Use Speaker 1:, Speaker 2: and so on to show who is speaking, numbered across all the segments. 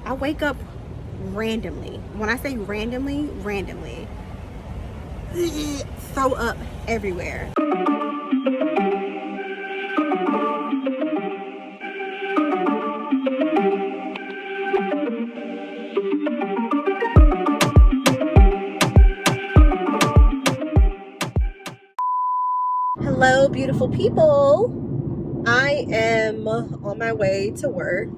Speaker 1: I wake up randomly. When I say randomly, randomly. Throw up everywhere. Hello, beautiful people. I am on my way to work.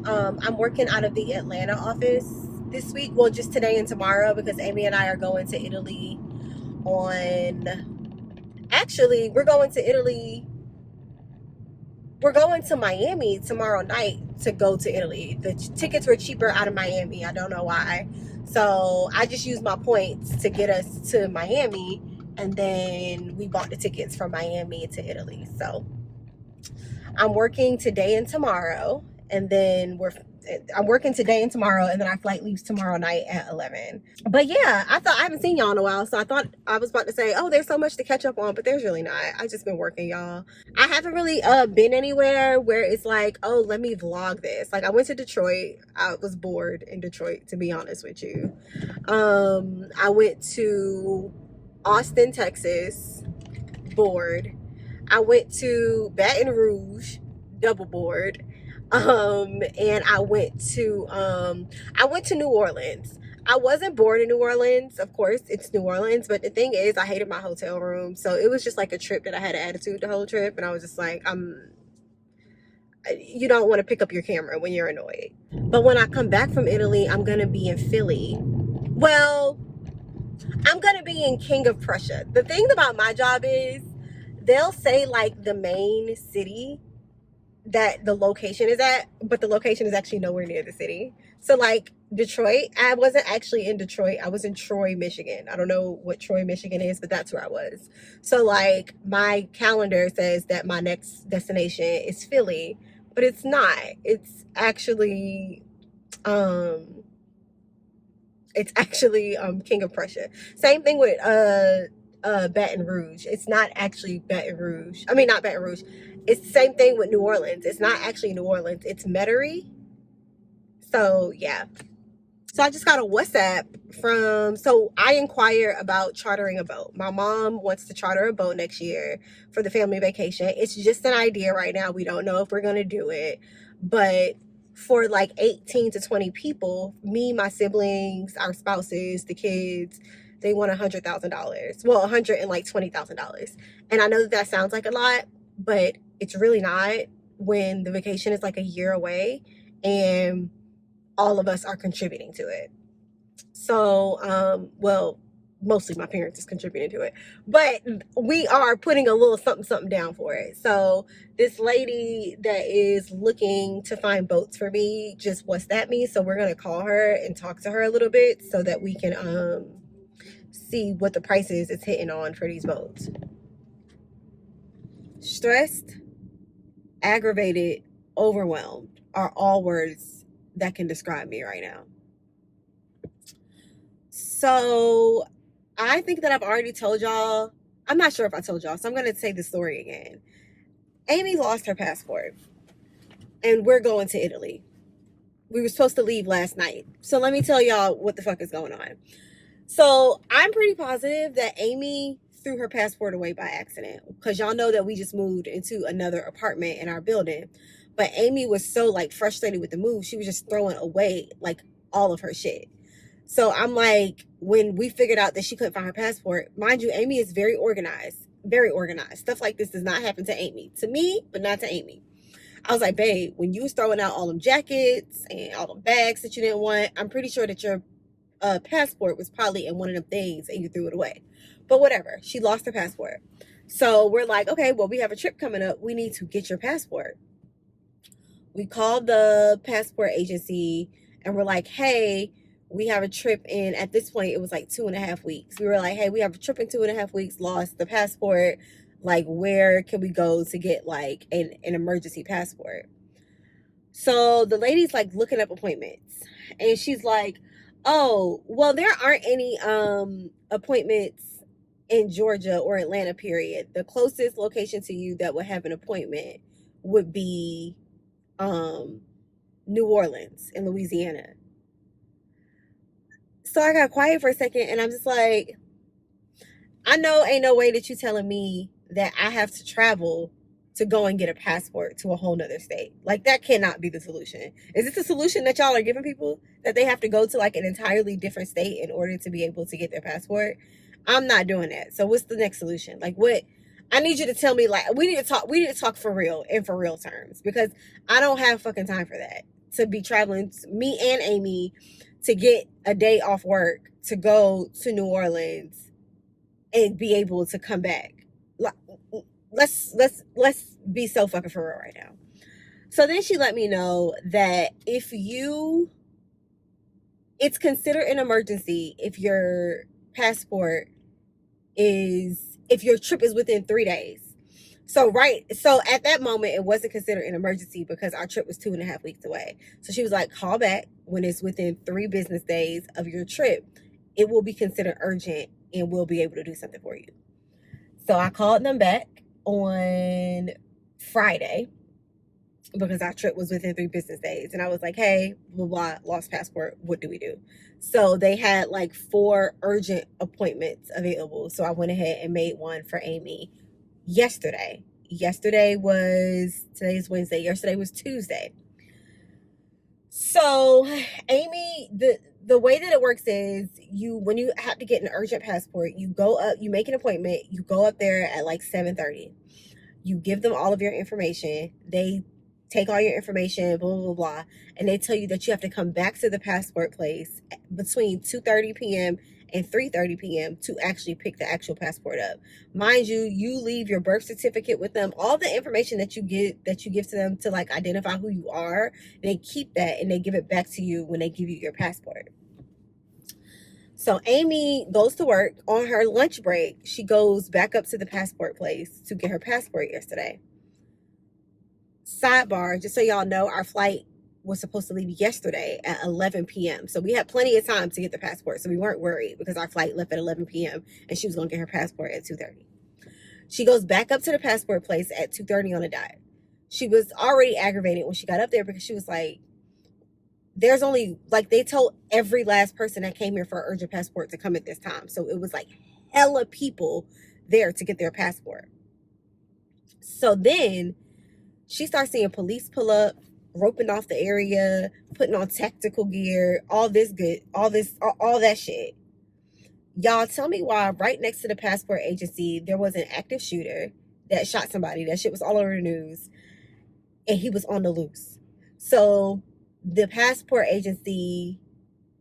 Speaker 1: I'm working out of the Atlanta office this week. Well, just today and tomorrow, because Amy and I are going to Italy we're going to Italy. We're going to Miami tomorrow night to go to Italy. The tickets were cheaper out of Miami. I don't know why. So I just used my points to get us to Miami, and then we bought the tickets from Miami to Italy. So I'm working today and tomorrow, and then I'm working today and tomorrow, and then our flight leaves tomorrow night at 11. But yeah, I haven't seen y'all in a while, so I thought I was about to say, oh, there's so much to catch up on, but there's really not. I just been working, y'all. I haven't really been anywhere where it's like, oh, let me vlog this. Like, I went to Detroit. I was bored in Detroit, to be honest with you. I went to Austin, Texas, bored. I went to Baton Rouge, double bored. And I went to New Orleans. I wasn't bored in New Orleans. Of course, it's New Orleans, but the thing is, I hated my hotel room. So it was just like a trip that I had an attitude the whole trip, and I was just like, you don't want to pick up your camera when you're annoyed. But when I come back from Italy, I'm gonna be in Philly. Well, I'm gonna be in King of Prussia. The thing about my job is, they'll say like the main city that the location is at, but the location is actually nowhere near the city. So like Detroit, I wasn't actually in Detroit. I was in Troy, Michigan. I don't know what Troy, Michigan is, but that's where I was. So like my calendar says that my next destination is Philly, but it's not. It's actually King of Prussia. Same thing with Baton Rouge. It's not actually Baton Rouge. I mean, not Baton Rouge. It's the same thing with New Orleans. It's not actually New Orleans. It's Metairie. So yeah. So I just got a WhatsApp so I inquire about chartering a boat. My mom wants to charter a boat next year for the family vacation. It's just an idea right now. We don't know if we're going to do it, but for like 18 to 20 people, me, my siblings, our spouses, the kids, they want $100,000. Well, $120,000. And I know that sounds like a lot, but it's really not when the vacation is like a year away and all of us are contributing to it. So, well, mostly my parents is contributing to it, but we are putting a little something down for it. So this lady that is looking to find boats for me just WhatsApped me. So we're going to call her and talk to her a little bit so that we can see what the prices it's hitting on for these boats. Stressed, aggravated, overwhelmed are all words that can describe me right now. So I think that I've already told y'all. I'm not sure if I told y'all, so I'm going to say the story again. Amy lost her passport, and we're going to Italy. We were supposed to leave last night. So let me tell y'all what the fuck is going on. So I'm pretty positive that Amy threw her passport away by accident, because y'all know that we just moved into another apartment in our building. But Amy was so like frustrated with the move, she was just throwing away like all of her shit. So I'm like, when we figured out that she couldn't find her passport, mind you, Amy is very organized, very organized. Stuff like this does not happen to Amy. To me, but not to Amy. I was like, babe, when you was throwing out all them jackets and all them bags that you didn't want, I'm pretty sure that your passport was probably in one of them things and you threw it away. But whatever, she lost her passport. So we're like, okay, well, we have a trip coming up. We need to get your passport. We called the passport agency and we're like, hey, we have a trip in, at this point, it was like 2.5 weeks. We were like, hey, we have a trip in 2.5 weeks, lost the passport. Like, where can we go to get like an emergency passport? So the lady's like looking up appointments, and she's like, oh, well, there aren't any appointments in Georgia or Atlanta, period. The closest location to you that would have an appointment would be New Orleans in Louisiana. So I got quiet for a second and I'm just like, I know ain't no way that you telling me that I have to travel to go and get a passport to a whole nother state. Like, that cannot be the solution. Is this a solution that y'all are giving people, that they have to go to like an entirely different state in order to be able to get their passport? I'm not doing that. So what's the next solution? Like, what? I need you to tell me, like, we need to talk for real and for real terms, because I don't have fucking time for that. To be traveling, me and Amy, to get a day off work to go to New Orleans and be able to come back. Let's be so fucking for real right now. So then she let me know that it's considered an emergency if your trip is within 3 days. So at that moment, it wasn't considered an emergency because our trip was 2.5 weeks away. So she was like, call back when it's within 3 business days of your trip. It will be considered urgent and we'll be able to do something for you. So I called them back on Friday because our trip was within 3 business days. And I was like, hey, blah, blah, lost passport. What do we do? So they had like 4 urgent appointments available. So I went ahead and made one for Amy yesterday. Today's Wednesday. Yesterday was Tuesday. So Amy, the way that it works is when you have to get an urgent passport, you go up, you make an appointment, you go up there at like 7:30. You give them all of your information. They take all your information, blah, blah, blah, and they tell you that you have to come back to the passport place between 2:30 p.m. and 3:30 p.m. to actually pick the actual passport up. Mind you, you leave your birth certificate with them, all the information that you give to them to like identify who you are. They keep that and they give it back to you when they give you your passport. So Amy goes to work. On her lunch break, she goes back up to the passport place to get her passport yesterday. Sidebar, just so y'all know, our flight was supposed to leave yesterday at 11 p.m. So we had plenty of time to get the passport. So we weren't worried because our flight left at 11 p.m. and she was going to get her passport at 2:30. She goes back up to the passport place at 2:30 on the dot. She was already aggravated when she got up there because she was like, there's only, like, they told every last person that came here for an urgent passport to come at this time. So it was like hella people there to get their passport. So then she starts seeing police pull up, roping off the area, putting on tactical gear, all that shit. Y'all tell me why right next to the passport agency, there was an active shooter that shot somebody. That shit was all over the news. And he was on the loose. So the passport agency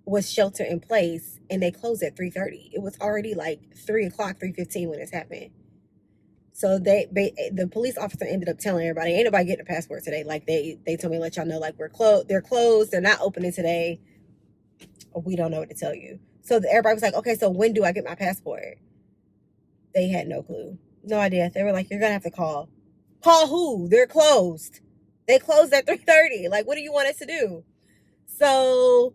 Speaker 1: was shelter in place and they closed at 3:30. It was already like 3 o'clock, 3:15 when this happened. So the police officer ended up telling everybody, ain't nobody getting a passport today. Like they told me to let y'all know, like, they're closed. They're not opening today. We don't know what to tell you. So everybody was like, okay, so when do I get my passport? They had no clue. No idea. They were like, you're going to have to call. Call who? They're closed. They closed at 3:30. Like, what do you want us to do? So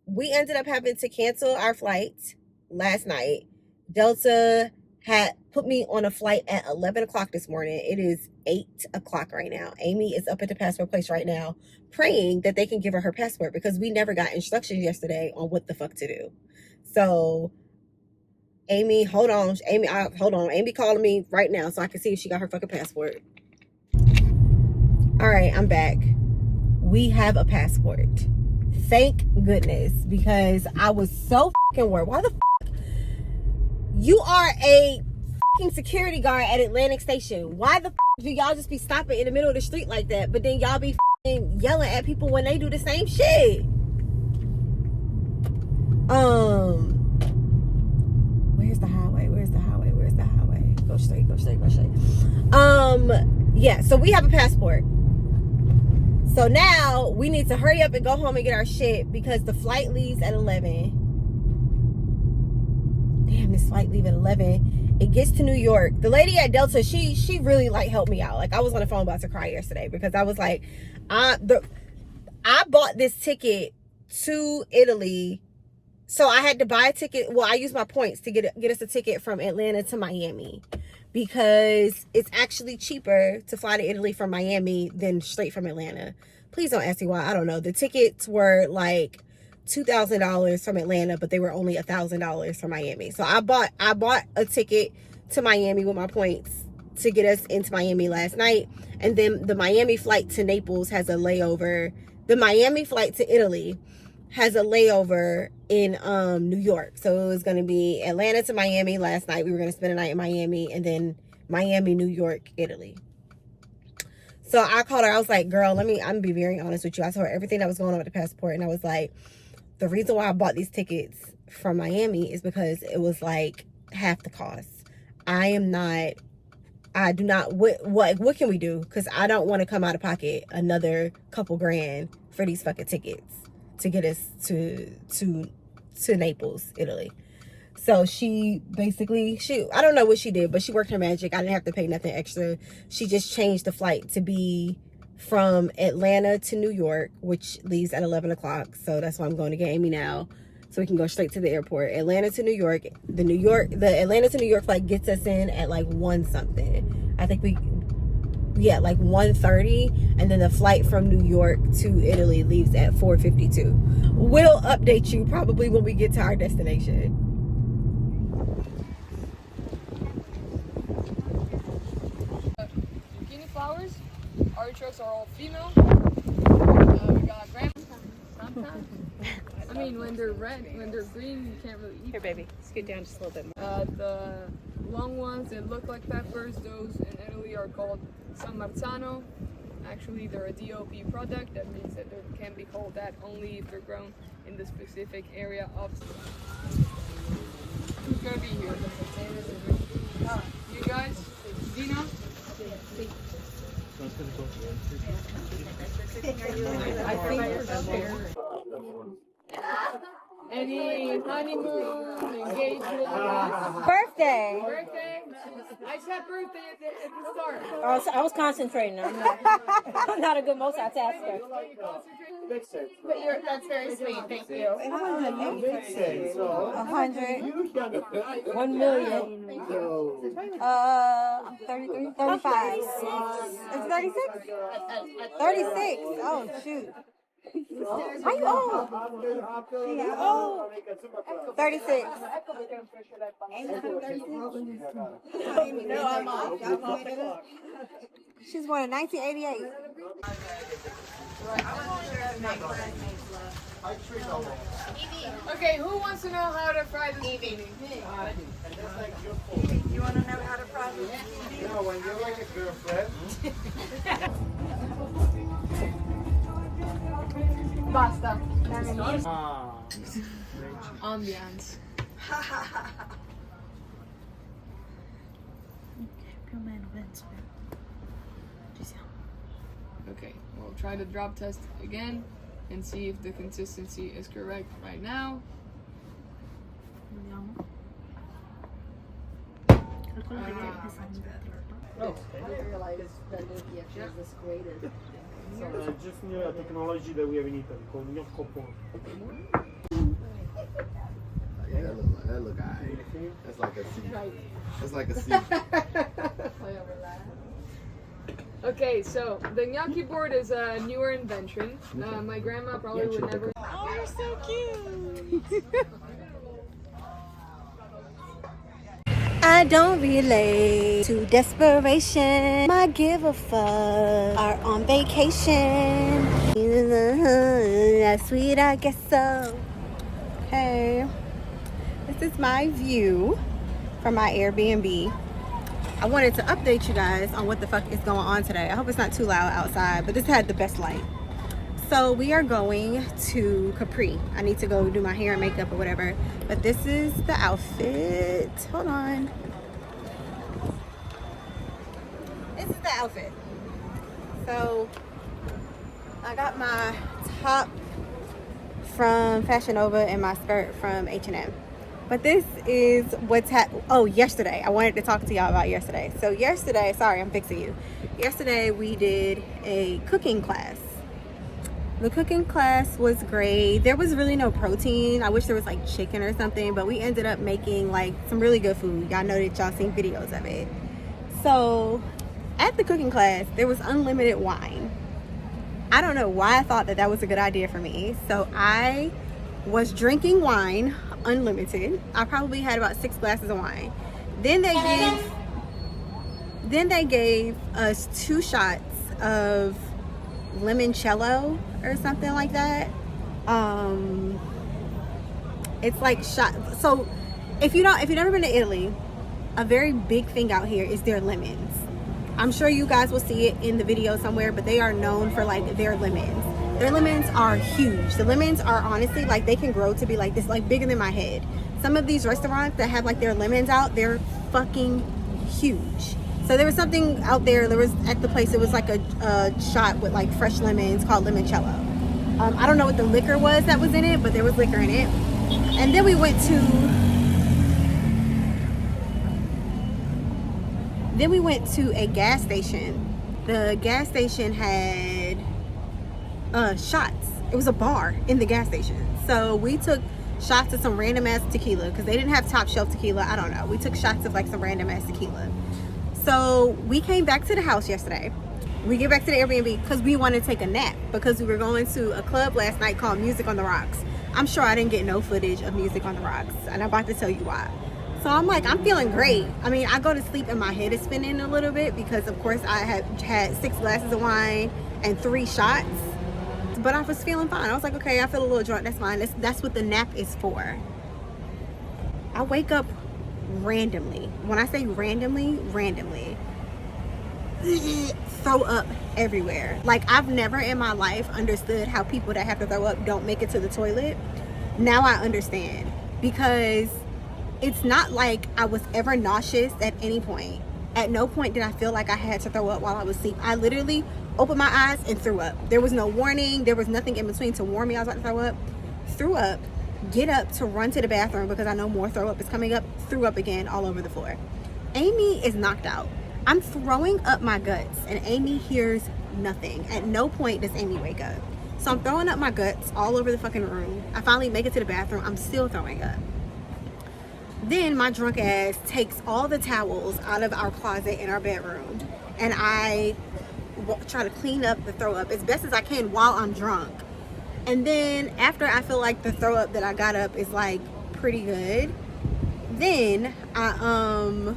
Speaker 1: we ended up having to cancel our flight last night. Delta had put me on a flight at 11 o'clock this morning. It is 8 o'clock right now. Amy is up at the passport place right now praying that they can give her passport because we never got instructions yesterday on what the fuck to do. So Amy, hold on. Amy calling me right now so I can see if she got her fucking passport. All right, I'm back. We have a passport. Thank goodness, because I was so fucking worried. Why the fuck? You are a fucking security guard at Atlantic Station. Why the fuck do y'all just be stopping in the middle of the street like that, but then y'all be fucking yelling at people when they do the same shit? Where's the highway? Go straight. Yeah, so we have a passport. So now we need to hurry up and go home and get our shit because the flight leaves at 11. Damn, this flight leave at 11. It gets to New York. The lady at Delta, she really like helped me out. Like, I was on the phone about to cry yesterday because I was like, I bought this ticket to Italy. So I had to buy a ticket. Well, I used my points to get us a ticket from Atlanta to Miami because it's actually cheaper to fly to Italy from Miami than straight from Atlanta. Please don't ask me why. I don't know. The tickets were like $2,000 from Atlanta, but they were only $1,000 from Miami. So I bought a ticket to Miami with my points to get us into Miami last night. And then the Miami flight to Naples has a layover. The Miami flight to Italy has a layover in New York. So it was going to be Atlanta to Miami last night. We were going to spend a night in Miami, and then Miami, New York, Italy. So I called her. I was like, girl, I'm going to be very honest with you. I told her everything that was going on with the passport. And I was like, the reason why I bought these tickets from Miami is because it was like half the cost. What can we do? Because I don't want to come out of pocket another couple grand for these fucking tickets to get us to Naples, Italy. So she basically, I don't know what she did, but she worked her magic. I didn't have to pay nothing extra. She just changed the flight to be from Atlanta to New York, which leaves at 11 o'clock. So that's why I'm going to get Amy now, so we can go straight to the airport. Atlanta to New York. The Atlanta to New York flight gets us in at like 1 something. I think like 1:30, and then the flight from New York to Italy leaves at 4:52. We'll update you probably when we get to our destination.
Speaker 2: Zucchini flowers. Artichokes are all female. We got grams. Sometimes. I mean, when they're red, when they're green, you can't really eat.
Speaker 1: Here, baby, scoot down just a little bit more.
Speaker 2: The long ones that look like peppers, those in Italy are called San Marzano. Actually, they're a DOP product. That means that they can be called that only if they're grown in the specific area of. Who's gonna be here? You guys? Dina? Any honeymoon, engagement?
Speaker 3: Birthday.
Speaker 2: Birthday? I said birthday at the start.
Speaker 3: Oh, I was concentrating. I'm not a good multitasker.
Speaker 4: But that's very sweet. Thank you.
Speaker 3: 100. 1 million. I'm 33. 35. Is it 36? 36. Oh, shoot. How you old? 36. She's born in 1988.
Speaker 2: Okay, who wants to know how to fry the zucchini?
Speaker 3: You want to know how to fry this?
Speaker 5: Yeah, when you're like a girlfriend.
Speaker 2: Basta. Ambiance. Okay, we'll try the drop test again and see if the consistency is correct right now.
Speaker 5: Just new technology that we have in Italy called gnocco pork.
Speaker 6: Yeah, that look alright. That's like a C. That's like a C.
Speaker 2: Okay, so the gnocchi board is a newer invention. My grandma probably would never.
Speaker 3: Oh, you're so cute. I don't relate to desperation. I give a fuck. Are on vacation. That's sweet, I guess so. Hey, this is my view from my Airbnb. I wanted to update you guys on what the fuck is going on today. I hope it's not too loud outside, but this had the best light. So we are going to Capri. I need to go do my hair and makeup or whatever. But this is the outfit. Hold on. This is the outfit. So I got my top from Fashion Nova and my skirt from H&M. But this is what's yesterday. I wanted to talk to y'all about yesterday. So yesterday, sorry, I'm fixing you. Yesterday we did a cooking class. The cooking class was great. There was really no protein. I wish there was like chicken or something, but we ended up making like some really good food. Y'all know that y'all seen videos of it. So at the cooking class, there was unlimited wine. I don't know why I thought that that was a good idea for me. So I was drinking wine, unlimited. I probably had about 6 glasses of wine. Then they gave us 2 shots of limoncello or something like that. It's like shot. So if you've never been to Italy, a very big thing out here is their lemons. I'm sure you guys will see it in the video somewhere, but they are known for like their lemons. Their lemons are huge. The lemons are honestly like they can grow to be like this, like bigger than my head. Some of these restaurants that have like their lemons out, they're fucking huge. So there was something out there. There was at the place. It was like a shot with like fresh lemons called limoncello. I don't know what the liquor was that was in it, but there was liquor in it. And then we went to a gas station. The gas station had shots. It was a bar in the gas station. So we took shots of some random ass tequila because they didn't have top shelf tequila. I don't know. We took shots of like some random ass tequila. So we came back to the house yesterday. We get back to the Airbnb because we wanted to take a nap because we were going to a club last night called Music on the Rocks. I'm sure I didn't get no footage of Music on the Rocks, and I'm about to tell you why. So I'm like, I'm feeling great. I mean, I go to sleep and my head is spinning a little bit because of course I had 6 glasses of wine and 3 shots, but I was feeling fine. I was like, okay, I feel a little drunk, that's fine. That's what the nap is for. I wake up randomly. When I say randomly, throw up everywhere. Like, I've never in my life understood how people that have to throw up don't make it to the toilet. Now I understand, because it's not like I was ever nauseous at any point. At no point did I feel like I had to throw up while I was asleep. I literally opened my eyes and threw up. There was no warning. There was nothing in between to warn me I was about to throw up. Threw up, get up to run to the bathroom because I know more throw up is coming up. Threw up again all over the floor. Amy is knocked out. I'm throwing up my guts and Amy hears nothing. At no point does Amy wake up. So I'm throwing up my guts all over the fucking room. I finally make it to the bathroom. I'm still throwing up. Then my drunk ass takes all the towels out of our closet in our bedroom, and I try to clean up the throw up as best as I can while I'm drunk. And then after I feel like the throw up that I got up is like pretty good, then I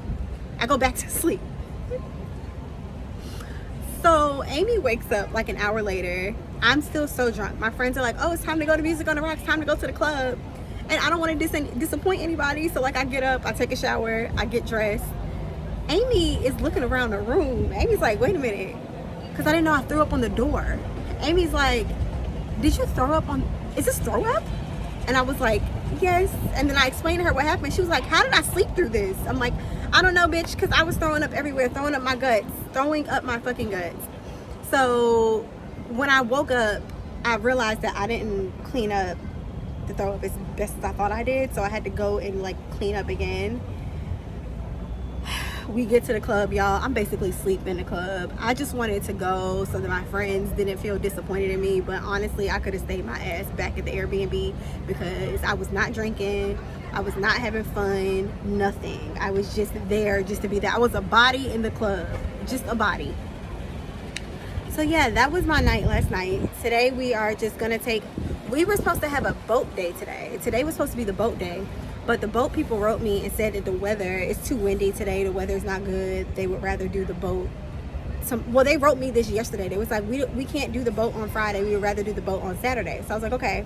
Speaker 3: go back to sleep. So Amy wakes up like an hour later. I'm still so drunk. My friends are like, oh, it's time to go to Music on the Rocks, time to go to the club. And I don't want to disappoint anybody. So like I get up, I take a shower, I get dressed. Amy is looking around the room. Amy's like, wait a minute. Because I didn't know I threw up on the door. Amy's like, did you throw up on, is this throw up? And I was like, yes. And then I explained to her what happened. She was like, how did I sleep through this? I'm like, I don't know, bitch, because I was throwing up everywhere, throwing up my guts, throwing up my fucking guts. So when I woke up, I realized that I didn't clean up the throw up as best as I thought I did. So I had to go and like clean up again. We get to the club, y'all. I'm basically asleep in the club. I just wanted to go so that my friends didn't feel disappointed in me. But honestly, I could have stayed my ass back at the Airbnb because I was not drinking. I was not having fun, nothing. I was just there just to be there. I was a body in the club, just a body. So yeah, that was my night last night. Today we are just gonna we were supposed to have a boat day today. Today was supposed to be the boat day, but the boat people wrote me and said that the weather is too windy today. The weather's not good. They would rather do the boat. Well, they wrote me this yesterday. They was like, we can't do the boat on Friday. We would rather do the boat on Saturday. So I was like, okay.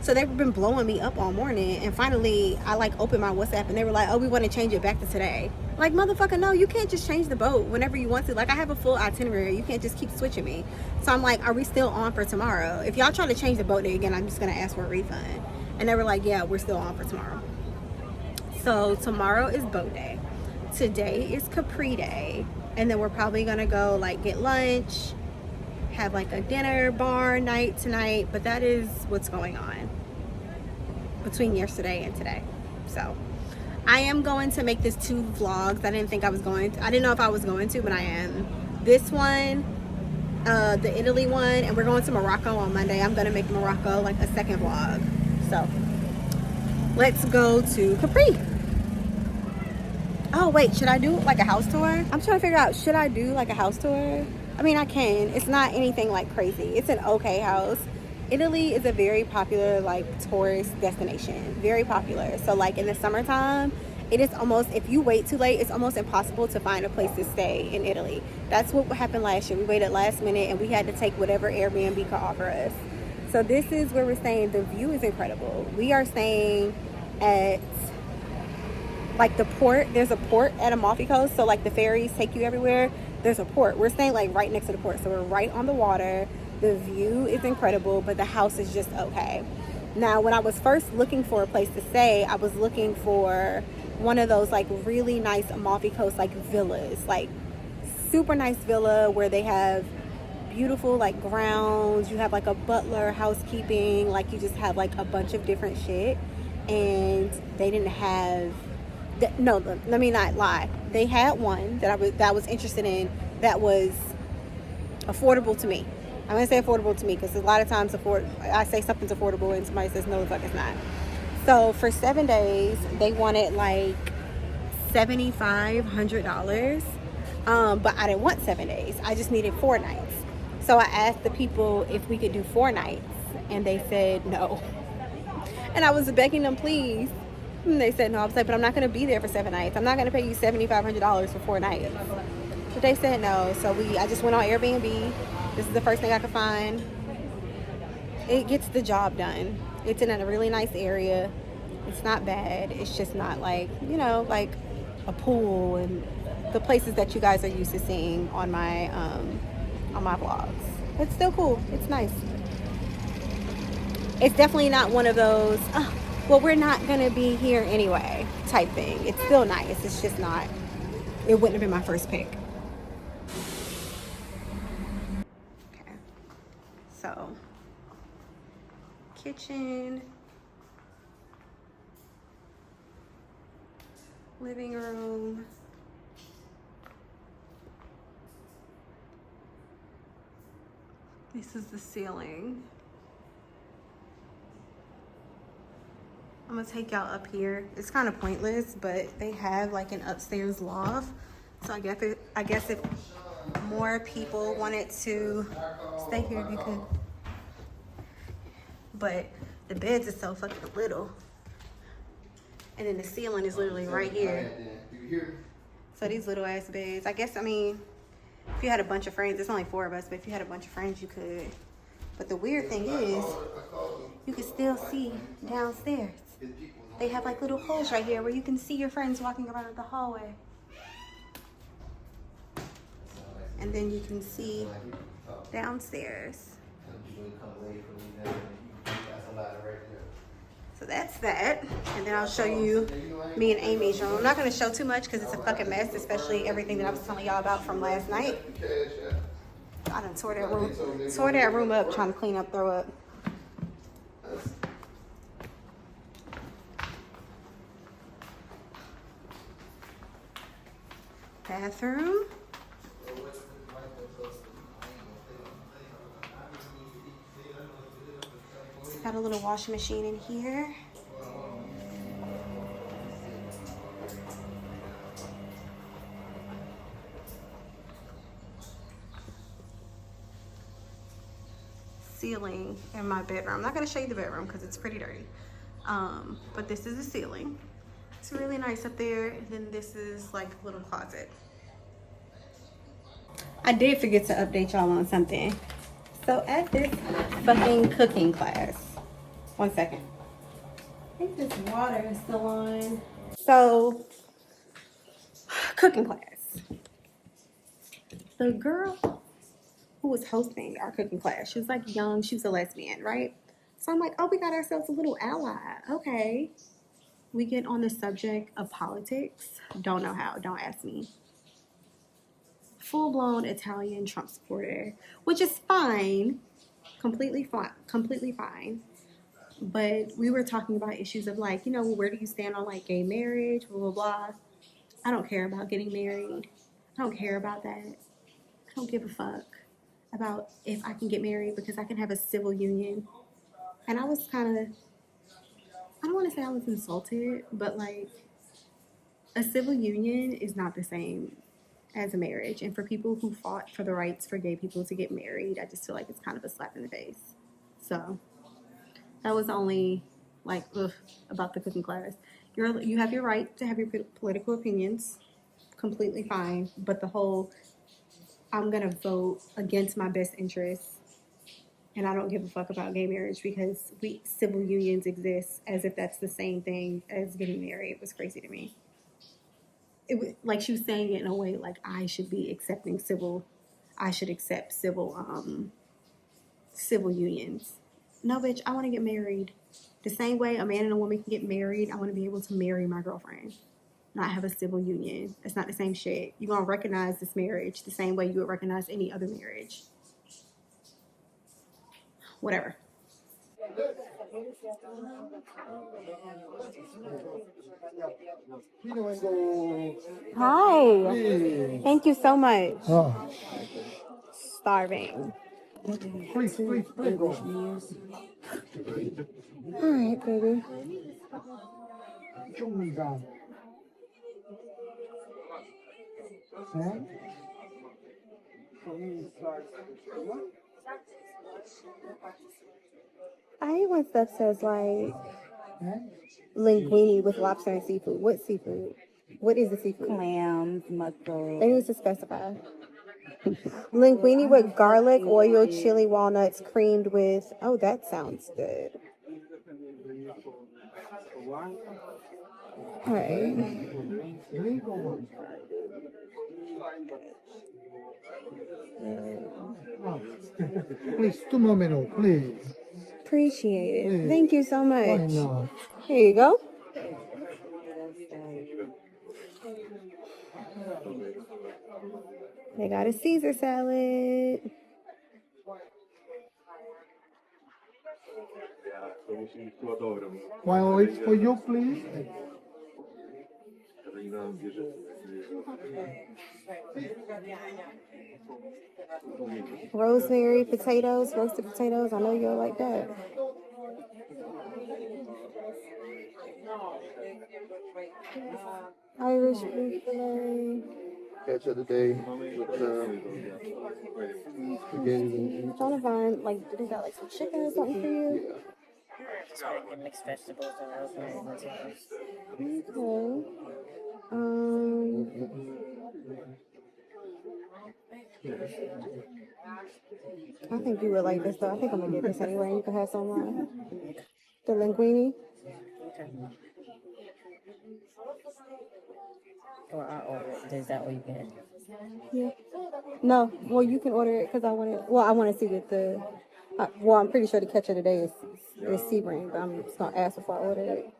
Speaker 3: So they've been blowing me up all morning, and finally I like opened my WhatsApp and they were like, oh, we want to change it back to today. Like, motherfucker, no, you can't just change the boat whenever you want to. Like, I have a full itinerary. You can't just keep switching me. So I'm like, are we still on for tomorrow? If y'all try to change the boat day again, I'm just gonna ask for a refund. And they were like, yeah, we're still on for tomorrow. So tomorrow is boat day. Today is Capri day, and then we're probably gonna go like get lunch, have like a dinner bar night tonight. But that is what's going on between yesterday and today. So I am going to make this 2 vlogs. I didn't think I was going to. I didn't know if I was going to, but I am. This one, the Italy one, and we're going to Morocco on Monday. I'm gonna make Morocco like a second vlog. So let's go to Capri. Oh wait, should I do like a house tour? I'm trying to figure out, should I do like a house tour? I mean, I can. It's not anything like crazy. It's an okay house. Italy is a very popular like tourist destination. Very popular. So like in the summertime, it is almost, if you wait too late, it's almost impossible to find a place to stay in Italy. That's what happened last year. We waited last minute and we had to take whatever Airbnb could offer us. So this is where we're staying. The view is incredible. We are staying at like the port. There's a port at Amalfi Coast, so like the ferries take you everywhere. There's a port. We're staying like right next to the port, so we're right on the water. The view is incredible, but the house is just okay. Now, when I was first looking for a place to stay, I was looking for one of those like really nice Amalfi Coast like villas, like super nice villa where they have beautiful like grounds. You have like a butler, housekeeping, like you just have like a bunch of different shit. And they didn't have no, let me not lie. They had one that I was interested in that was affordable to me. I'm gonna say affordable to me because a lot of times I say something's affordable and somebody says no, the fuck it's not. So for 7 days, they wanted like $7,500. But I didn't want 7 days. I just needed 4 nights. So I asked the people if we could do 4 nights, and they said no. And I was begging them, please. And they said no. I was like, but I'm not going to be there for 7 nights. I'm not going to pay you $7,500 for 4 nights. But they said no. So I just went on Airbnb. This is the first thing I could find. It gets the job done. It's in a really nice area. It's not bad. It's just not like, like a pool and the places that you guys are used to seeing on my vlogs. It's still cool. It's nice. It's definitely not one of those, well, we're not going to be here anyway type thing. It's still nice. It's just not, it wouldn't have been my first pick. Okay. So, kitchen, living room, this is the ceiling. I'm gonna take y'all up here. It's kind of pointless, but they have like an upstairs loft. So I guess if more people wanted to stay here, they could. But the beds are so fucking little. And then the ceiling is literally right here. So these little ass beds. I guess, I mean, if you had a bunch of friends, there's only 4 of us, but if you had a bunch of friends, you could. But the weird thing is, you can still see downstairs. They have like little holes right here where you can see your friends walking around the hallway. And then you can see downstairs. So that's that. And then I'll show you me and Amy's room. I'm not going to show too much because it's a fucking mess, especially everything that I was telling y'all about from last night. I done tore that room up trying to clean up, throw up. Bathroom. Got a little washing machine in here. Ceiling in my bedroom. I'm not going to show you the bedroom because it's pretty dirty. But this is the ceiling. It's really nice up there. And then this is like a little closet. I did forget to update y'all on something. So at this fucking cooking class, 1 second. I think this water is still on. So, cooking class. The girl who was hosting our cooking class, she was like young, she was a lesbian, right? So I'm like, oh, we got ourselves a little ally. Okay. We get on the subject of politics. Don't know how, don't ask me. Full-blown Italian Trump supporter, which is fine, completely fine. But we were talking about issues of like, where do you stand on like gay marriage, blah, blah, blah. I don't care about getting married. I don't care about that. I don't give a fuck about if I can get married because I can have a civil union. And I was kind of, I don't want to say I was insulted, but like a civil union is not the same as a marriage. And for people who fought for the rights for gay people to get married, I just feel like it's kind of a slap in the face. So that was only like about the cooking class. You have your right to have your political opinions, completely fine. But the whole I'm gonna vote against my best interests, and I don't give a fuck about gay marriage because civil unions exist as if that's the same thing as getting married was crazy to me. It was like she was saying it in a way like I should accept civil unions. No, bitch, I want to get married. The same way a man and a woman can get married, I want to be able to marry my girlfriend, not have a civil union. It's not the same shit. You're going to recognize this marriage the same way you would recognize any other marriage. Whatever. Hi. Thank you so much.
Speaker 5: Oh.
Speaker 3: Starving.
Speaker 5: Please.
Speaker 3: All right, baby. I hate when stuff says like linguine with lobster and seafood. What seafood? What is the seafood?
Speaker 7: Clams, mussels.
Speaker 3: They need to specify. Linguine with garlic, oil, chili, walnuts, creamed with. Oh, that sounds good. All right.
Speaker 5: Please, 2 more minutes, please.
Speaker 3: Appreciate it.
Speaker 5: Please.
Speaker 3: Thank you so
Speaker 5: Why
Speaker 3: much.
Speaker 5: not?
Speaker 3: Here you go. They got a Caesar salad.
Speaker 5: While I wait for you, please.
Speaker 3: Rosemary potatoes, roasted potatoes. I know you'll like that. Irish beef fillet.
Speaker 6: Catch of the day with spaghetti.
Speaker 3: I'm trying to find, like, do they got like some chicken or something for you?
Speaker 7: Just like the mixed vegetables and rosemary and potatoes.
Speaker 3: Okay. I think you would like this though. I think I'm gonna get this anyway. You can have some the linguine.
Speaker 7: Okay. Or I order it. Is that what you get?
Speaker 3: Yeah. No. Well, you can order it because I want to. Well, I want to see what the. Well, I'm pretty sure the catch of the day is sea ring, but I'm just gonna ask before I order it.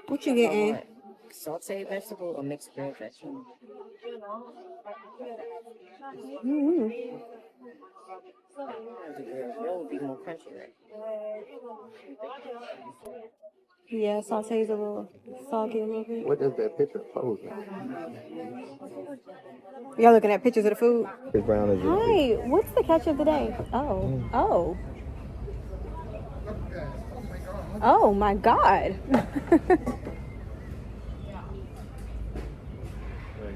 Speaker 3: What you getting?
Speaker 7: Sauteed vegetable or mixed grilled vegetable?
Speaker 3: Mm-hmm.
Speaker 7: The grill would be more crunchy, right?
Speaker 3: Yeah, saute's a little soggy a little bit.
Speaker 6: What does that picture pose?
Speaker 3: Y'all looking at pictures of the food?
Speaker 6: Chris Brown is
Speaker 3: Hi, what's the catch of the day? Oh. Oh my God.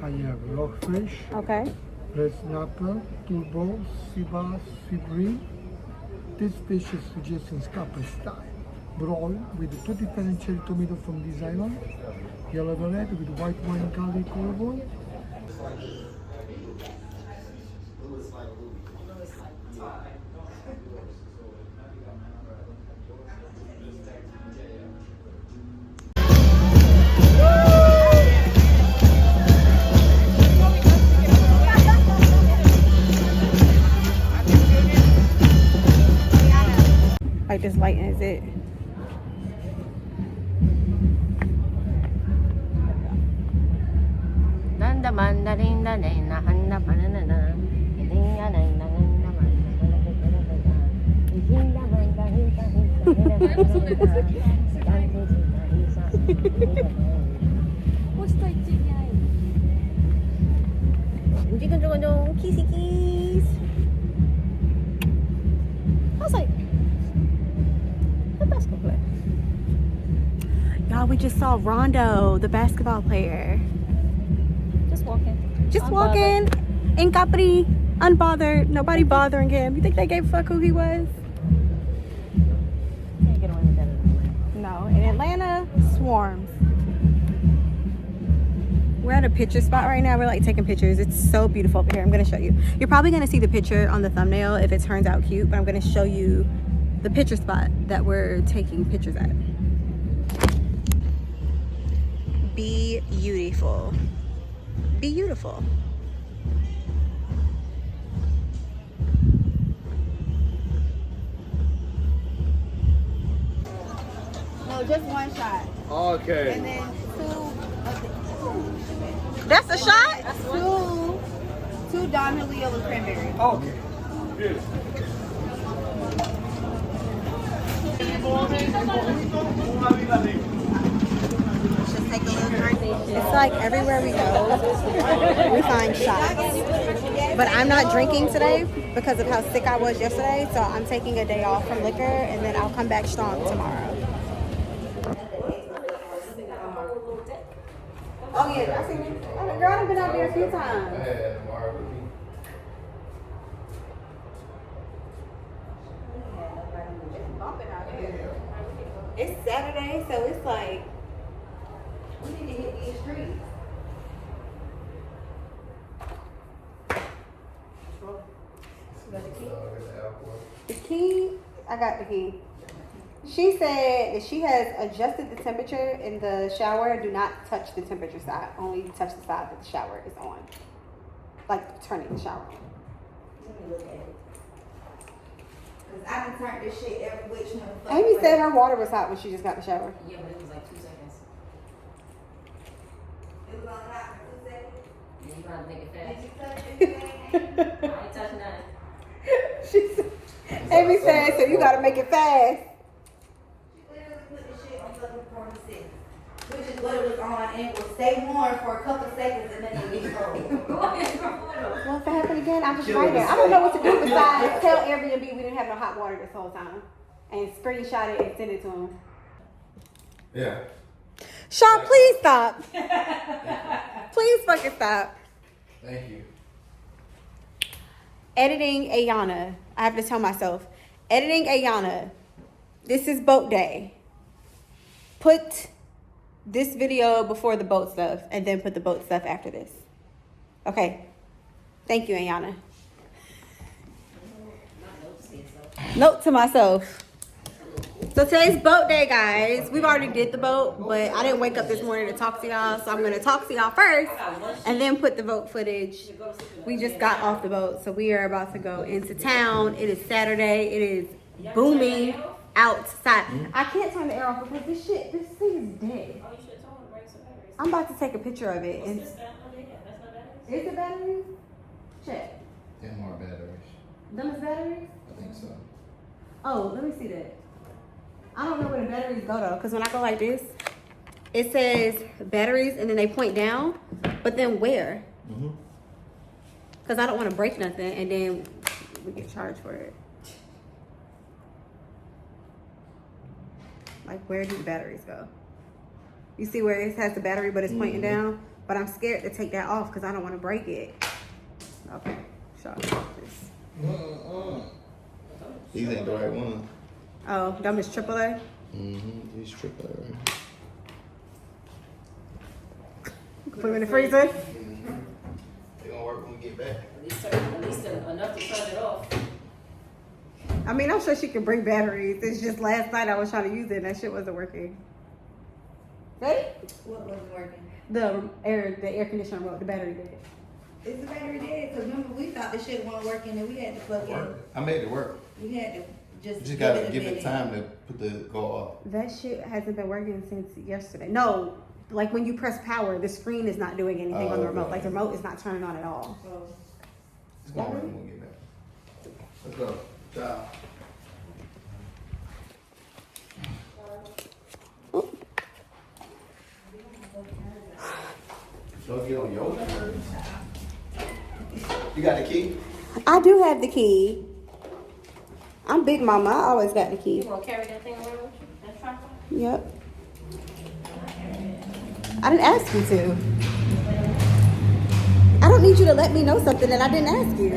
Speaker 5: I have rockfish,
Speaker 3: Okay.
Speaker 5: red snapper, turbo, sea bass, sea bream. This fish is suggesting scalper style. Broiled with tutti and cherry tomato from this island. Yellow red with white wine garlic olive oil.
Speaker 3: Like this lighting is it?
Speaker 7: Nanda mandarinda na handa banana.
Speaker 3: Kissy kiss. just saw Rondo, the basketball player.
Speaker 7: Just walking.
Speaker 3: Just
Speaker 7: Unbothered.
Speaker 3: walking in Capri, unbothered. Nobody bothering him. You think they gave a fuck who he was?
Speaker 7: Can't get away with that in Atlanta.
Speaker 3: No. In Atlanta, swarms. We're at a picture spot right now. We're like taking pictures. It's so beautiful over here. I'm gonna show you. You're probably gonna see the picture on the thumbnail if it turns out cute, but I'm gonna show you the picture spot that we're taking pictures at. Be beautiful. Be beautiful. No, just one shot.
Speaker 6: Okay.
Speaker 3: And then that's a shot?
Speaker 4: Two Don Julio with cranberry.
Speaker 6: Okay.
Speaker 3: It's like everywhere we go, we find shots. But I'm not drinking today because of how sick I was yesterday, so I'm taking a day off from liquor, and then I'll come back strong tomorrow. Oh yeah, I seen it. Oh, girl, I've been out there a few times. It's Saturday, so it's like we need to hit these streets. The key, I got the key. She said that she has adjusted the temperature in the shower. Do not touch the temperature side. Only touch the side that the shower is on. Like turning the shower on.
Speaker 4: Let me look at it. Cause I can turn this shit every which motherfucker.
Speaker 3: Amy said her water was hot when she just got the shower.
Speaker 7: Yeah, but it was like 2 seconds.
Speaker 4: It was on hot for 2 seconds.
Speaker 7: Yeah, you gotta make it
Speaker 4: Did
Speaker 7: fast.
Speaker 4: you touch it?
Speaker 7: I ain't touching nothing.
Speaker 3: She said, Amy said, so you gotta make it fast.
Speaker 4: She literally put the shit on fucking 46. Which is what it was on, and it will stay warm for a couple seconds and then it gets cold.
Speaker 3: Well, if it happened again, I'll just write it. I don't know what to do besides tell Airbnb we didn't have no hot water this whole time. And screenshot it and send it to them.
Speaker 6: Yeah.
Speaker 3: Sean, please stop. Please fucking stop.
Speaker 6: Thank you.
Speaker 3: Editing Ayana. I have to tell myself. Editing Ayana. This is boat day. Put this video before the boat stuff and then put the boat stuff after this. Okay. Thank you, Ayana. Note to myself. So today's boat day, guys. We've already did the boat, but I didn't wake up this morning to talk to y'all, so I'm gonna talk to y'all first and then put the boat footage. We just got off the boat, so we are about to go into town. It is Saturday. It is booming outside. I can't turn the air off because this thing is dead. I'm about to take a picture of it. And is it batteries? Check.
Speaker 6: 10 more batteries.
Speaker 3: Them is batteries?
Speaker 6: I think so.
Speaker 3: Oh, let me see that. I don't know where the batteries go though, because when I go like this, it says batteries and then they point down, but then where? Because I don't want to break nothing and then we get charged for it. Like, where do the batteries go? You see where it has the battery, but it's pointing down? But I'm scared to take that off because I don't want to break it. Okay, show this.
Speaker 6: These ain't the right one.
Speaker 3: Oh, them is AAA?
Speaker 6: These triple right?
Speaker 3: Put them in the freezer?
Speaker 6: They gonna work when we get back.
Speaker 7: At least enough to turn it off.
Speaker 3: I mean, I'm sure she can bring batteries. It's just last night I was trying to use it and that shit wasn't working. Ready?
Speaker 4: What wasn't working?
Speaker 3: The air conditioner remote, the battery did.
Speaker 4: Is the battery dead? Because remember, we thought the shit wasn't working and we had to plug in.
Speaker 6: I made it work.
Speaker 4: We had to
Speaker 6: You
Speaker 4: just
Speaker 6: just gotta
Speaker 4: a
Speaker 6: give it
Speaker 4: minute.
Speaker 6: time to put the go off.
Speaker 3: That shit hasn't been working since yesterday. No, like when you press power, the screen is not doing anything on the remote.
Speaker 6: okay.
Speaker 3: Like the remote is not turning on at all.
Speaker 4: Oh.
Speaker 6: It's gonna work when we get back. Let's go. Ciao. So get on your batteries. You got the key?
Speaker 3: I do have the key. I'm Big Mama. I always got the key.
Speaker 7: You gonna carry that thing around with you? That tripod?
Speaker 3: Yep. I didn't ask you to. I don't need you to let me know something that I didn't ask you.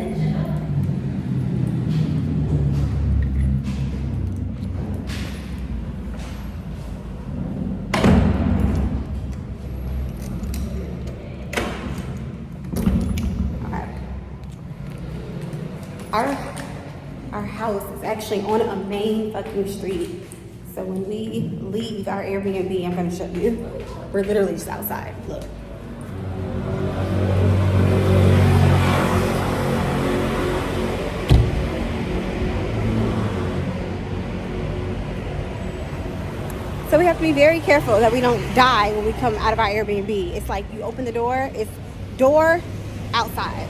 Speaker 3: Our house is actually on a main fucking street. So when we leave our Airbnb, I'm gonna show you. We're literally just outside. Look. So we have to be very careful that we don't die when we come out of our Airbnb. It's like you open the door, it's door outside.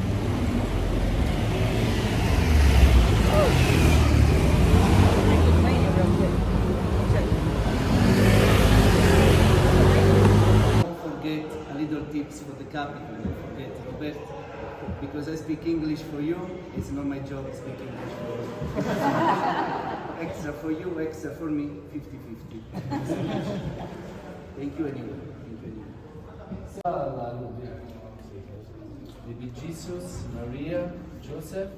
Speaker 8: Don't forget a little tips for the captain. Don't forget Roberto, because I speak English for you. It's not my job to speak English for you. Extra for you, extra for me, 50-50. Thank you anyway. Thank you anyway. Baby Jesus, Maria, Joseph,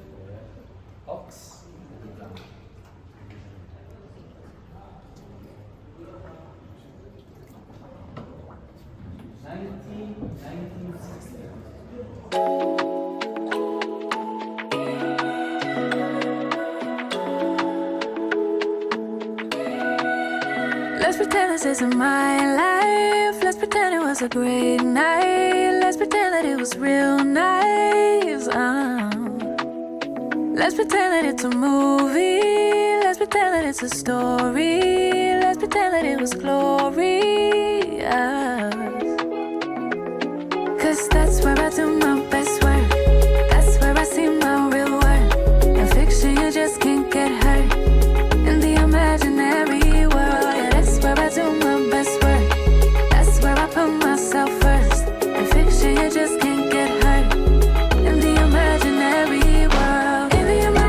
Speaker 8: Ox. 1960.
Speaker 9: Let's pretend this isn't my life. Let's pretend it was a great night. Let's pretend that it was real nice. Let's pretend that it's a movie. Let's pretend that it's a story. Let's pretend that it was glorious. Cause that's where I do my best work. That's where I see my real worth. In fiction you just can't get hurt. In the imaginary world, yeah, that's where I do my best work. That's where I put myself first. In fiction you just can't get hurt. In the imaginary world. In the imaginary.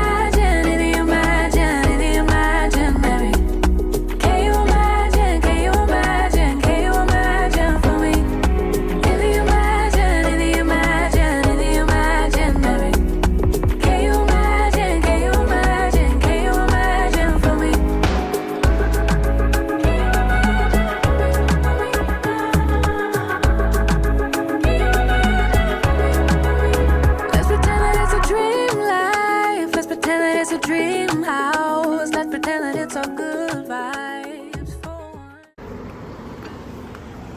Speaker 9: Can you imagine for me? In the imaginary. Can you imagine for me? Let's pretend that it's a dream life. Let's pretend that it's a dream house. Let's pretend that it's all good vibes for one.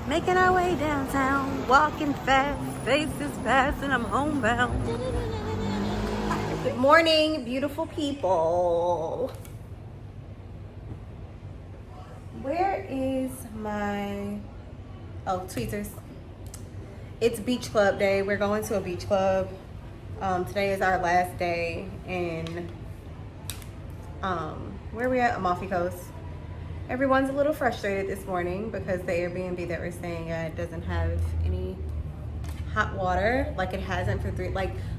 Speaker 3: Making our way downtown, walking fast, faces fast, and I'm homebound. Good morning, beautiful people. Where is my tweezers? It's beach club day. We're going to a beach club. Today is our last day in where are we at? Amalfi Coast. Everyone's a little frustrated this morning because the Airbnb that we're staying at doesn't have any hot water. Like it hasn't for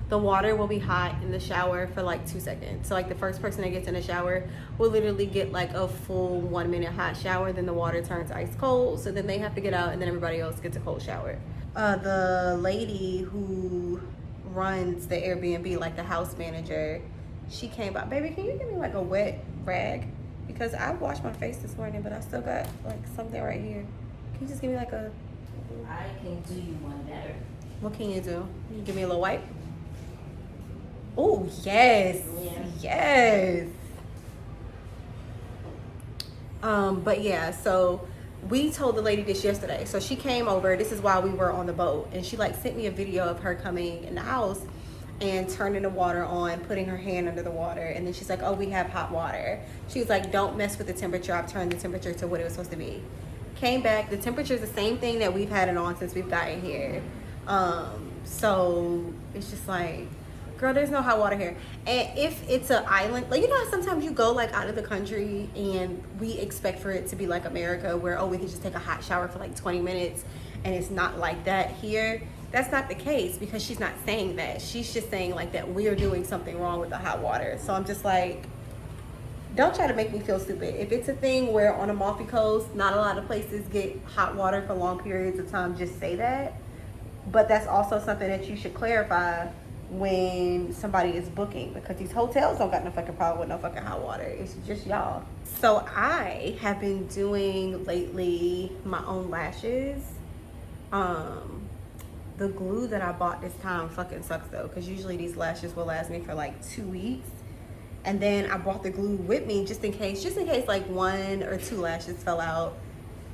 Speaker 3: the water will be hot in the shower for like 2 seconds. So like the first person that gets in the shower will literally get like a full 1 minute hot shower. Then the water turns ice cold. So then they have to get out and then everybody else gets a cold shower. The lady who runs the Airbnb, like the house manager, she came by. Baby, can you give me like a wet rag? Because I washed my face this morning, but I still got like something right here. Can you just give me like a...
Speaker 7: I can do you one better.
Speaker 3: What can you do? You give me a little wipe? Oh, yes. Yes. But yeah, so we told the lady this yesterday. So she came over. This is while we were on the boat. And she like sent me a video of her coming in the house and turning the water on, putting her hand under the water. And then she's like, oh, we have hot water. She was like, don't mess with the temperature. I've turned the temperature to what it was supposed to be. Came back. The temperature is the same thing that we've had it on since we've gotten here. So it's just like, girl, there's no hot water here. And if it's an island, like, you know how sometimes you go like out of the country and we expect for it to be like America where, oh, we can just take a hot shower for like 20 minutes and it's not like that here. That's not the case because she's not saying that. She's just saying like that we're doing something wrong with the hot water. So I'm just like,
Speaker 1: Don't try to make me feel stupid. If it's a thing where on Amalfi Coast, not a lot of places get hot water for long periods of time, just say that. But that's also something that you should clarify when somebody is booking, because these hotels don't got no fucking problem with no fucking hot water. It's just y'all. So I have been doing lately my own lashes. The glue that I bought this time fucking sucks though, because usually these lashes will last me for like 2 weeks. And then I brought the glue with me just in case like 1 or 2 lashes fell out.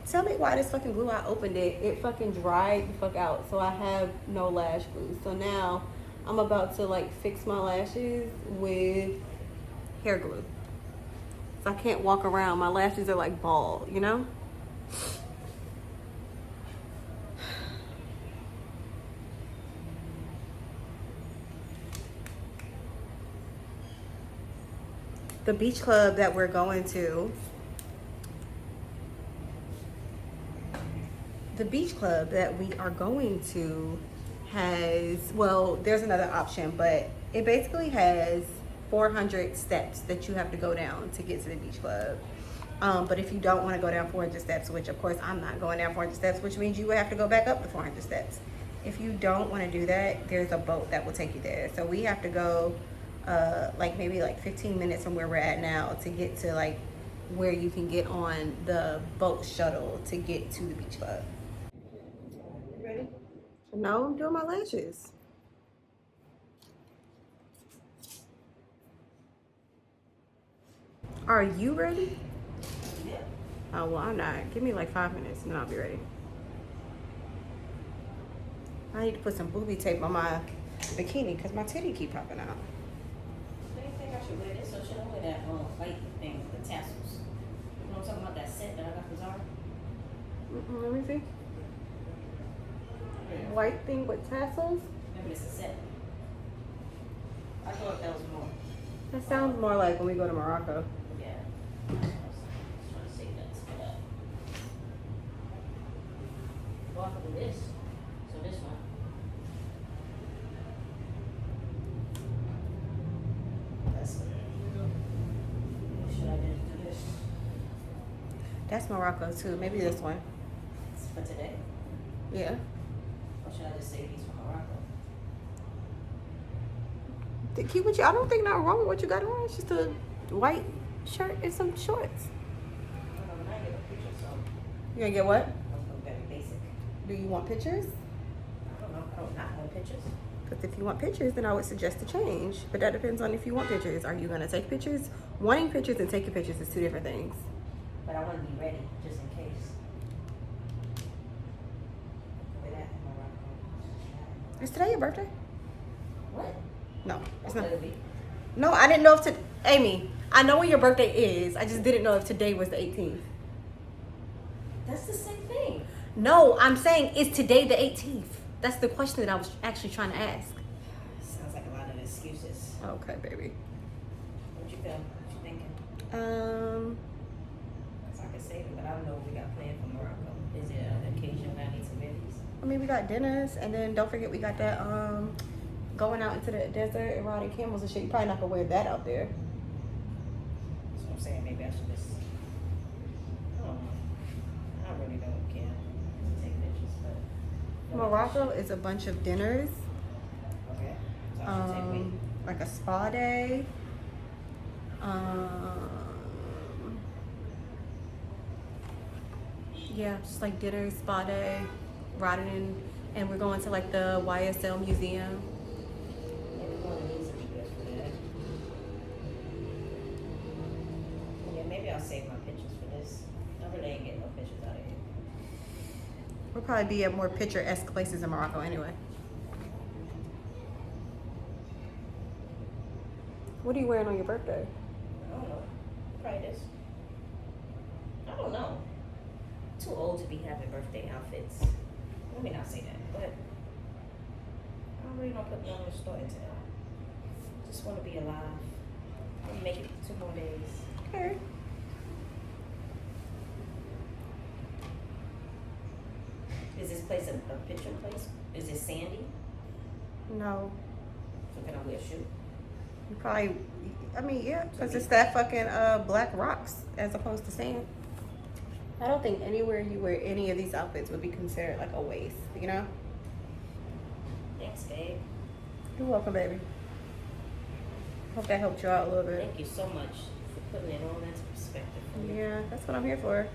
Speaker 1: Tell me why this fucking glue, I opened it, it fucking dried the fuck out. So I have no lash glue. So now I'm about to like fix my lashes with hair glue. So I can't walk around. My lashes are like bald, you know? The beach club that we're going to, has, well, there's another option, but it basically has 400 steps that you have to go down to get to the beach club. But if you don't want to go down 400 steps, which of course I'm not going down 400 steps, which means you would have to go back up the 400 steps. If you don't want to do that, there's a boat that will take you there. So we have to go like maybe like 15 minutes from where we're at now to get to like where you can get on the boat shuttle to get to the beach club. Ready? No, I'm doing my lashes. Are you ready?
Speaker 7: Yeah.
Speaker 1: Oh, well, I'm not. Give me like 5 minutes and then I'll be ready. I need to put some booby tape on my bikini because my titty keep popping out.
Speaker 7: Do you think I should wear this or should I wear that white thing with the tassels? You know what I'm talking about, that set that I got from Zara?
Speaker 1: Let me see. White thing with tassels?
Speaker 7: Maybe it's a set. I thought that was more.
Speaker 1: That sounds more like when we go to Morocco.
Speaker 7: Yeah. I was trying to save that for that. Well, I can do this. So this one. That's it. Should I just do this
Speaker 1: That's Morocco too. Maybe this one.
Speaker 7: for today?
Speaker 1: Yeah.
Speaker 7: Or should I just save these for Morocco?
Speaker 1: Keep what you. I don't think nothing wrong with what you got on. It's just a white shirt and some shorts.
Speaker 7: I don't know, when I get a picture, so
Speaker 1: You gonna get what?
Speaker 7: I'm going very basic.
Speaker 1: Do you want pictures?
Speaker 7: I don't know. I don't not want pictures.
Speaker 1: Because if you want pictures, then I would suggest a change. But that depends on if you want pictures. Are you gonna take pictures? Wanting pictures and taking pictures is 2 different things.
Speaker 7: But I want to be ready just in case. With that in Morocco.
Speaker 1: Is today your birthday?
Speaker 7: What?
Speaker 1: No, it's
Speaker 7: That's
Speaker 1: not.
Speaker 7: what it'll be.
Speaker 1: No, I didn't know if Amy, I know when your birthday is. I just didn't know if today was the 18th.
Speaker 7: That's the same thing.
Speaker 1: No, I'm saying, is today the 18th? That's the question that I was actually trying to ask.
Speaker 7: Sounds like a lot of excuses.
Speaker 1: Okay, baby.
Speaker 7: What you feel? What you thinking? So I can save it, but I don't know what we got planned for Morocco. Is it an occasion that I need to wear these?
Speaker 1: I mean, we got dinners, and then don't forget we got that going out into the desert and riding camels and shit. You probably not gonna wear that out there.
Speaker 7: That's what I'm saying. Maybe I should just. I don't know. I really don't care to take pictures, but.
Speaker 1: Morocco is a bunch of dinners,
Speaker 7: Okay. So I should take weight.
Speaker 1: like a spa day. Yeah, just like dinner, spa day, riding in, and we're going to like the YSL museum.
Speaker 7: Maybe one of these would be good for that. Yeah, maybe I'll save my pictures for this. I really ain't getting no pictures out of here.
Speaker 1: We'll probably be at more picturesque places in Morocco anyway. What are you wearing on your birthday?
Speaker 7: I don't know. Probably this. I don't know. Too old to be having birthday outfits. Let me not say that, but I really don't put no much thought into that. Just want to be alive. Want to make it 2 more days.
Speaker 1: Okay.
Speaker 7: Is this place a picture place? Is it sandy?
Speaker 1: No,
Speaker 7: So can I wear a shoe?
Speaker 1: You probably, I mean, yeah, because it's that fucking black rocks as opposed to sand. I don't think anywhere you wear any of these outfits would be considered like a waste, you know?
Speaker 7: Thanks, babe.
Speaker 1: You're welcome, baby. Hope that helped you out a little bit.
Speaker 7: Thank you so much for putting it all into perspective for me.
Speaker 1: Yeah, that's what I'm here for.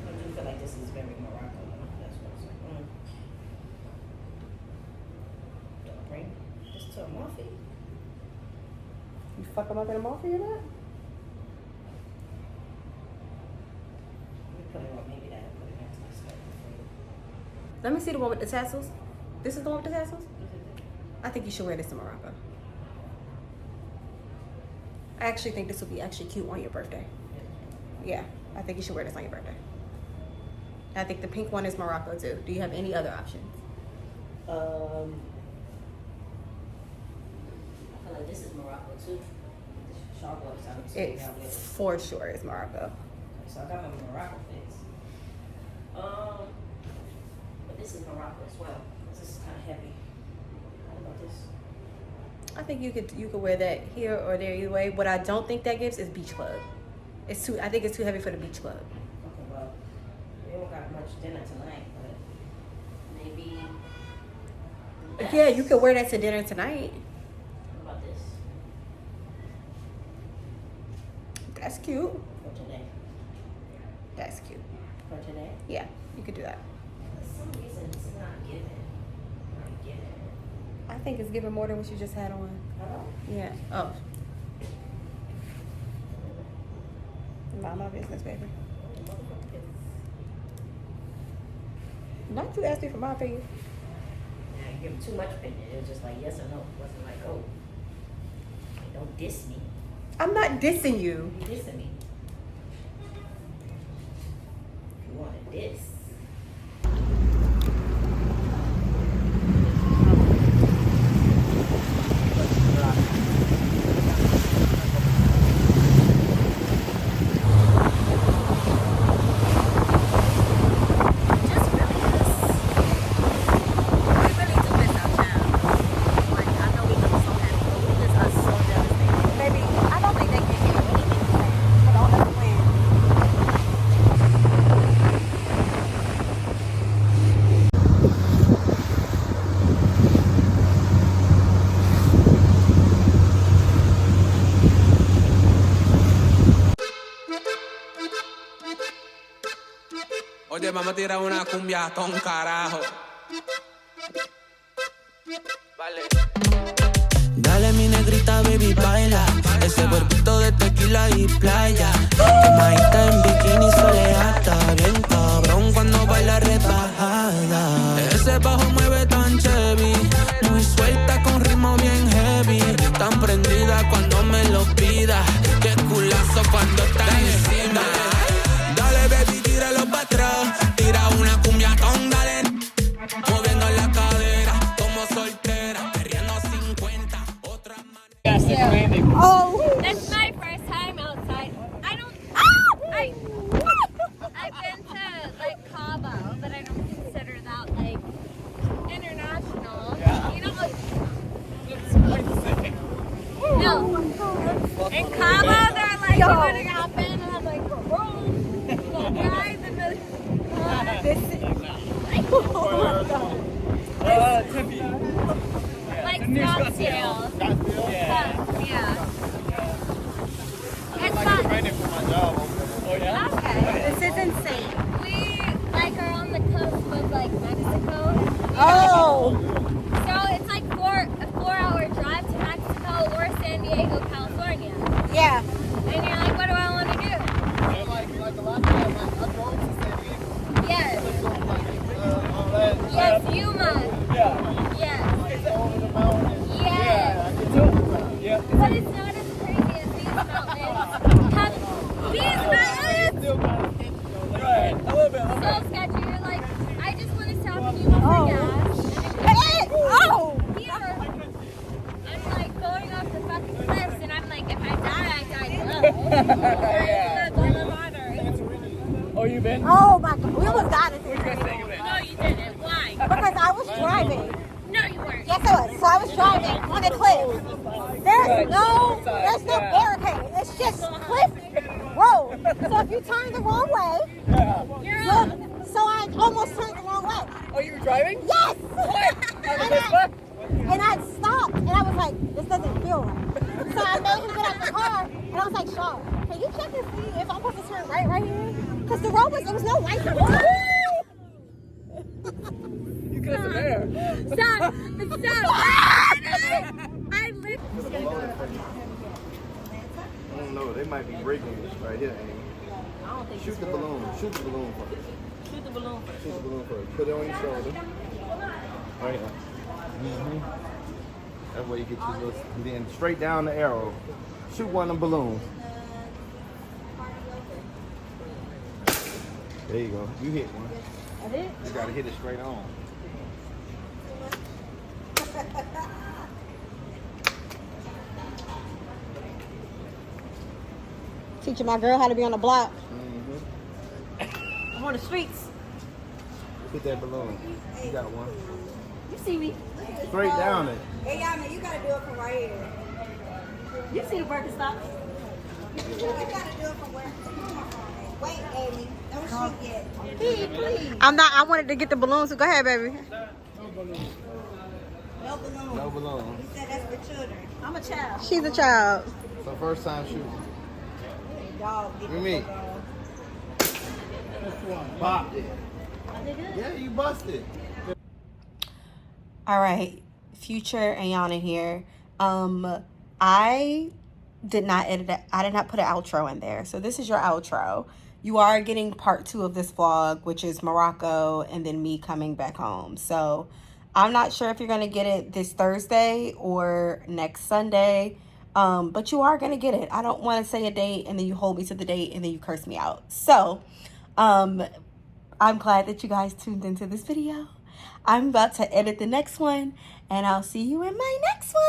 Speaker 7: I do feel like this is very Morocco. That's what it's like. Don't bring this to Amalfi.
Speaker 1: You fuck them up in a mall for you, not?
Speaker 7: We put it on maybe that and put it into perspective for you.
Speaker 1: Let me see the one with the tassels. This is the one with the tassels? I think you should wear this in Morocco. I actually think this would be actually cute on your birthday. Yeah, I think you should wear this on your birthday. I think the pink one is Morocco too. Do you have any other options?
Speaker 7: I feel like this is Morocco too. This sharp gloves out of
Speaker 1: It for sure is Morocco.
Speaker 7: So I got my Morocco fits. But this is Morocco as well. This is kind of heavy. What about this?
Speaker 1: I think you could wear that here or there either way. What I don't think that gives is beach club. It's too. I think it's too heavy for the beach club.
Speaker 7: Okay, well, we don't got much dinner tonight, but maybe.
Speaker 1: Yeah, you could wear that to dinner tonight.
Speaker 7: What about this
Speaker 1: That's cute.
Speaker 7: for today?
Speaker 1: That's cute.
Speaker 7: For today?
Speaker 1: Yeah, you could do that.
Speaker 7: For some reason, it's not giving. Not giving.
Speaker 1: I think it's giving more than what you just had on.
Speaker 7: Oh.
Speaker 1: Yeah. Oh. Mind my business, baby. Not you asked me for my opinion.
Speaker 7: Now you give too much opinion. It was just like yes or no. It wasn't like, oh, don't diss me.
Speaker 1: I'm not dissing you.
Speaker 7: You dissing me. If you want to diss.
Speaker 10: Oye, vamos a tirar una cumbia con carajo. Vale.
Speaker 11: Dale mi negrita, baby, baila. Ese cuerpito de tequila y playa. Quemadita en bikini soleada. Bien cabrón cuando baila rebajada. Ese bajo mueve tan chevy. Muy suelta con ritmo bien heavy. Tan prendida cuando me lo pida. Qué culazo cuando está encima. Dale, baby, tíralo para atrás. Tira una cumbia con dale. Moviendo la cadera como soltera. Perreando 50. Otra manera.
Speaker 3: Oh,
Speaker 12: That's my first time outside. I don't. I've been to like Cabo, but I don't consider that like international.
Speaker 10: Yeah.
Speaker 12: You know, like, no. In Cabo, they're like, you want to hop in, and I'm like, boom. Guys, and the. Like Scottsdale. Yeah. It's not.
Speaker 6: Training for my job over there.
Speaker 10: Oh yeah?
Speaker 12: Okay.
Speaker 3: this is insane.
Speaker 12: We like are on the coast of like Mexico.
Speaker 3: Oh,
Speaker 12: So it's like a 4-hour drive to Mexico or San Diego, California.
Speaker 3: yeah.
Speaker 12: And you're like, what do I want to do?
Speaker 6: And like a lot of times, I drove to San Diego.
Speaker 12: Yes.
Speaker 6: All that.
Speaker 12: Yes, you must.
Speaker 10: Yeah.
Speaker 12: Yes.
Speaker 6: Over the mountains.
Speaker 12: Yes.
Speaker 6: I can do it.
Speaker 10: Yeah.
Speaker 12: But it's not as crazy as these mountains. These mountains
Speaker 6: Still got to get you.
Speaker 10: Right. A little bit.
Speaker 12: so sketchy. You're like, I just want to stop and you for gas.
Speaker 3: Hey, oh,
Speaker 12: Here, I'm like going off the fucking cliffs, and I'm like, if I die, I die low. That's all that matters.
Speaker 10: Oh, you been?
Speaker 3: oh my God, we almost got it.
Speaker 10: What you guys think of it?
Speaker 12: No, you didn't. Why?
Speaker 3: was driving on a cliff. There's no barricade. It's just cliff road. So if you turn the wrong way, so I almost turned the wrong way.
Speaker 10: Oh, you were driving?
Speaker 3: Yes! and I stopped, and I was like, this doesn't feel right. So I made him get out the car, and I was like, Sean, can you check and see if I'm supposed to turn right here? Because the road there was no lights.
Speaker 10: You could have been there.
Speaker 12: Stop! Stop! I live.
Speaker 6: I don't know. They might be breaking this right here, Amy.
Speaker 7: I don't think
Speaker 6: Shoot the balloon. Shoot the balloon first.
Speaker 7: Shoot the balloon first.
Speaker 6: Shoot the balloon first. Put it on your shoulder. Right here. That way you get your little, and then straight down the arrow. Shoot one of them balloons. There you go. You hit one.
Speaker 3: I did?
Speaker 6: You gotta hit it straight on.
Speaker 3: Teaching my girl how to be on the block.
Speaker 7: I'm on the streets.
Speaker 6: Hit that balloon. You got one.
Speaker 7: You see me.
Speaker 6: Straight down it.
Speaker 4: Hey, y'all know you gotta do it from right here.
Speaker 7: You see the Birkenstocks.
Speaker 4: You gotta do it from where? Wait, Amy. Don't shoot yet.
Speaker 7: Please.
Speaker 3: I wanted to get the balloons, so go ahead, baby.
Speaker 4: No balloon.
Speaker 6: No balloon.
Speaker 4: You said that's for children.
Speaker 7: I'm a child.
Speaker 3: She's a child.
Speaker 6: So first time shooting.
Speaker 4: Dog, get
Speaker 6: You
Speaker 4: the
Speaker 6: mean?
Speaker 4: fuck on.
Speaker 6: Popped it. Yeah, you busted.
Speaker 3: All right, Future and Yana here. I did not edit it. I did not put an outro in there. So this is your outro. You are getting part 2 of this vlog, which is Morocco and then me coming back home. So I'm not sure if you're going to get it this Thursday or next Sunday. But you are going to get it. I don't want to say a date and then you hold me to the date and then you curse me out. So, I'm glad that you guys tuned into this video. I'm about to edit the next one and I'll see you in my next one.